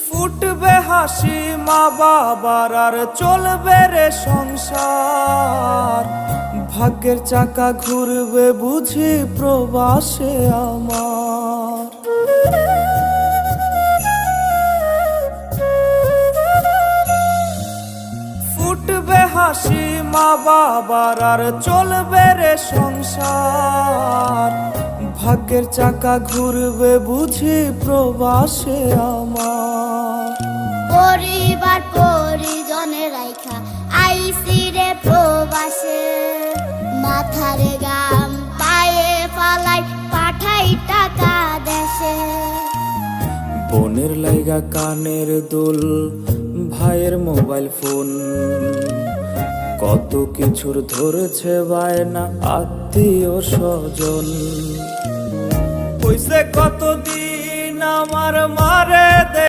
ফুটবে হাসি মা বাবার আর চলবে রে সংসার। ভাগ্যের চাকা ঘুরবে বুঝি প্রবাসে আমার। ফুটবে হাসি মা বাবার আর চলবে রে সংসার। ভাগ্যের চাকা ঘুরবে বুঝি প্রবাসে আমার। পরিবার পরিজনে রাইখা আইসি রে প্রবাসে, মাথারে গাম পায়ে পালাই পাঠাই টাকা দেশে। বোনের লাইগা কানের দুল, ভাইয়ের মোবাইল ফোন, কত কিছুর ধরেছে বায়না আত্মীয় স্বজন। কইছে কতদিন আমার মারে দে